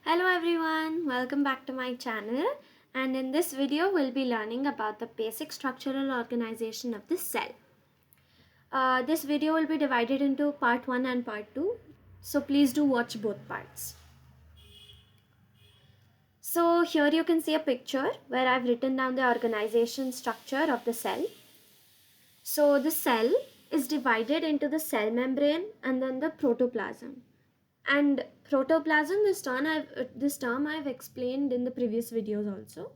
Hello everyone, welcome back to my channel, and in this video we'll be learning about the basic structural organization of the cell. This video will be divided into part 1 and part 2, so please do watch both parts. So here you can see a picture where I've written down the organization structure of the cell. So the cell is divided into the cell membrane and then the protoplasm. And protoplasm, this term I've explained in the previous videos also.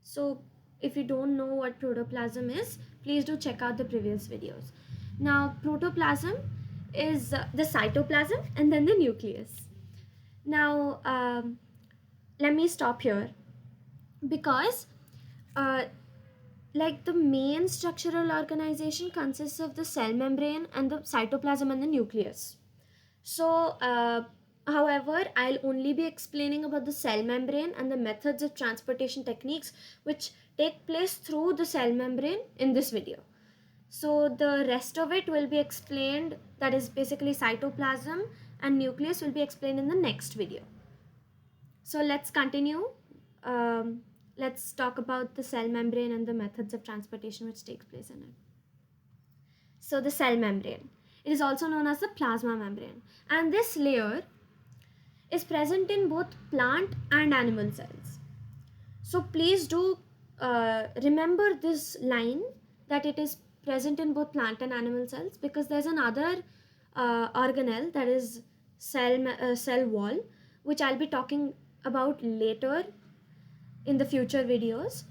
So if you don't know what protoplasm is, please do check out the previous videos. Now protoplasm is the cytoplasm and then the nucleus. Now let me stop here because like the main structural organization consists of the cell membrane and the cytoplasm and the nucleus. So, however, I'll only be explaining about the cell membrane and the methods of transportation techniques which take place through the cell membrane in this video. So, the rest of it will be explained, that is basically cytoplasm and nucleus will be explained in the next video. So, let's continue. Let's talk about the cell membrane and the methods of transportation which takes place in it. So, the cell membrane. It is also known as the plasma membrane, and this layer is present in both plant and animal cells. So please do remember this line, that it is present in both plant and animal cells, because there's another organelle, that is cell wall, which I'll be talking about later in the future videos.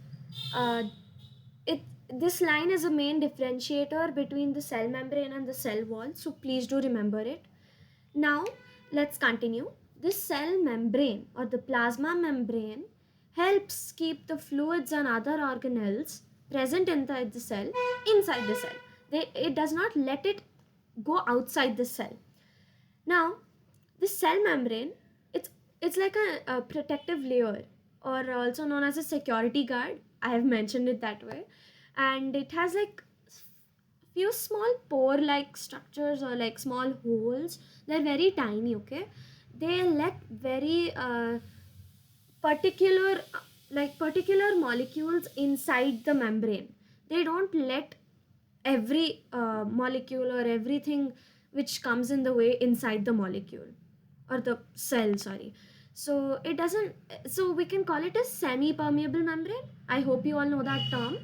This line is a main differentiator between the cell membrane and the cell wall, so please do remember it. Now let's continue. This cell membrane or the plasma membrane helps keep the fluids and other organelles present inside the cell inside the cell. It does not let it go outside the cell. Now this cell membrane, it's like a protective layer, or also known as a security guard. I have mentioned it that way, and it has like few small pore like structures or like small holes. They're very tiny, okay? They let very particular molecules inside the membrane. They don't let every molecule or everything which comes in the way inside the molecule or the cell, sorry. So it doesn't, so we can call it a semi permeable membrane. I hope you all know that term.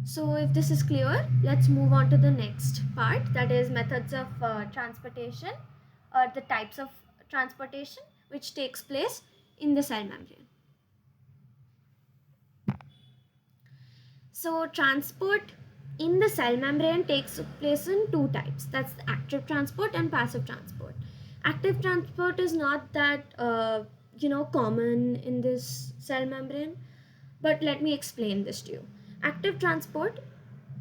So if this is clear, let's move on to the next part, that is methods of transportation, or the types of transportation which takes place in the cell membrane. So transport in the cell membrane takes place in two types, that's the active transport and passive transport. Active transport is not that common in this cell membrane, but let me explain this to you. Active transport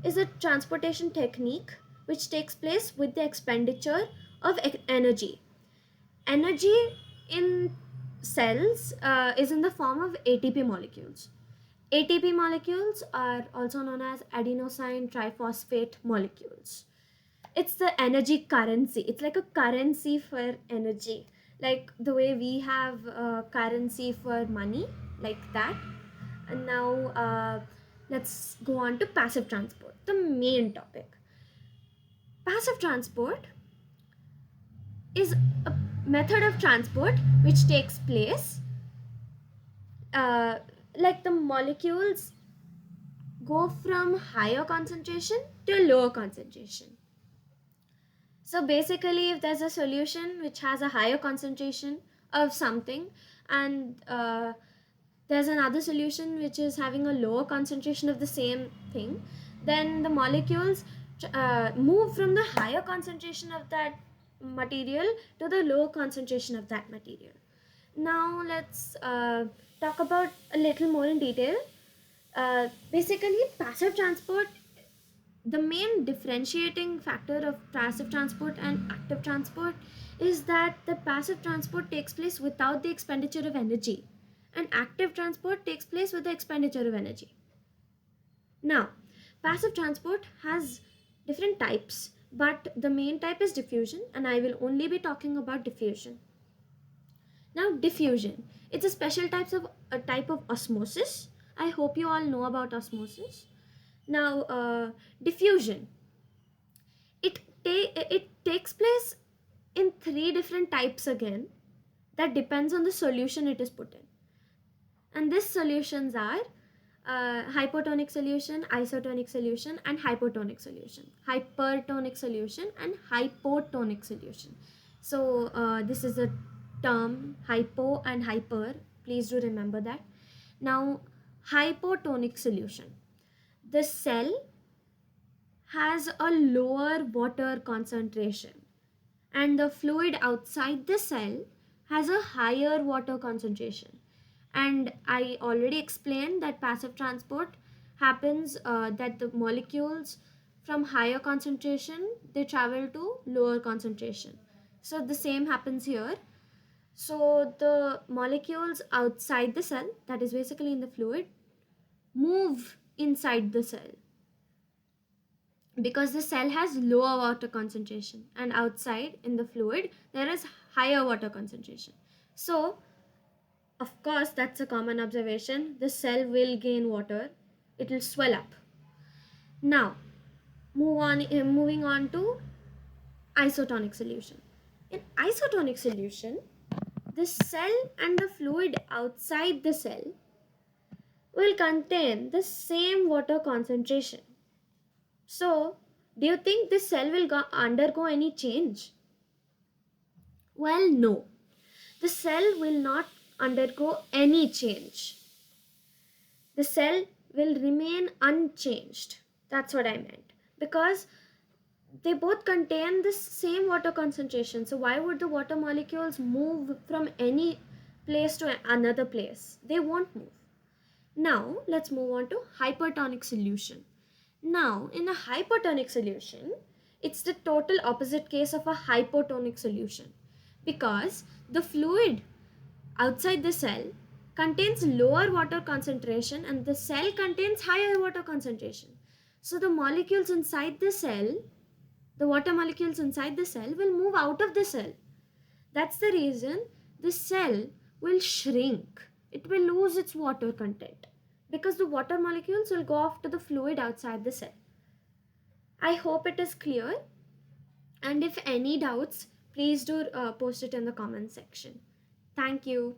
is a transportation technique which takes place with the expenditure of energy. Energy in cells is in the form of ATP molecules. ATP molecules are also known as adenosine triphosphate molecules. It's the energy currency. It's like a currency for energy, like the way we have currency for money, like that. And now let's go on to passive transport, the main topic. Passive transport is a method of transport which takes place like the molecules go from higher concentration to lower concentration. So basically, if there's a solution which has a higher concentration of something, and there's another solution which is having a lower concentration of the same thing, then the molecules move from the higher concentration of that material to the lower concentration of that material. Now let's talk about a little more in detail. Basically, passive transport, the main differentiating factor of passive transport and active transport is that the passive transport takes place without the expenditure of energy, and active transport takes place with the expenditure of energy. Now, passive transport has different types, but the main type is diffusion, and I will only be talking about diffusion. Now, diffusion. It's a special a type of osmosis. I hope you all know about osmosis. Now, diffusion. It takes place in three different types again. That depends on the solution it is put in. And these solutions are hypotonic solution, isotonic solution, and hypotonic solution. Hypertonic solution and hypotonic solution. So this is a term, hypo and hyper. Please do remember that. Now, hypotonic solution. The cell has a lower water concentration, and the fluid outside the cell has a higher water concentration. And I already explained that passive transport happens, that the molecules from higher concentration they travel to lower concentration. So the same happens here. So the molecules outside the cell, that is basically in the fluid, move inside the cell because the cell has lower water concentration, and outside in the fluid there is higher water concentration. So of course that's a common observation, the cell will gain water, it will swell up. Now moving on to isotonic solution. In isotonic solution, the cell and the fluid outside the cell will contain the same water concentration. So, do you think this cell will undergo any change? Well, no. The cell will not undergo any change. The cell will remain unchanged. That's what I meant. Because they both contain the same water concentration. So, why would the water molecules move from any place to another place? They won't move. Now, let's move on to hypertonic solution. Now, in a hypertonic solution, it's the total opposite case of a hypotonic solution because the fluid outside the cell contains lower water concentration and the cell contains higher water concentration. So, the molecules inside the cell, the water molecules inside the cell will move out of the cell. That's the reason the cell will shrink. It will lose its water content because the water molecules will go off to the fluid outside the cell. I hope it is clear, and if any doubts, please do post it in the comment section. Thank you.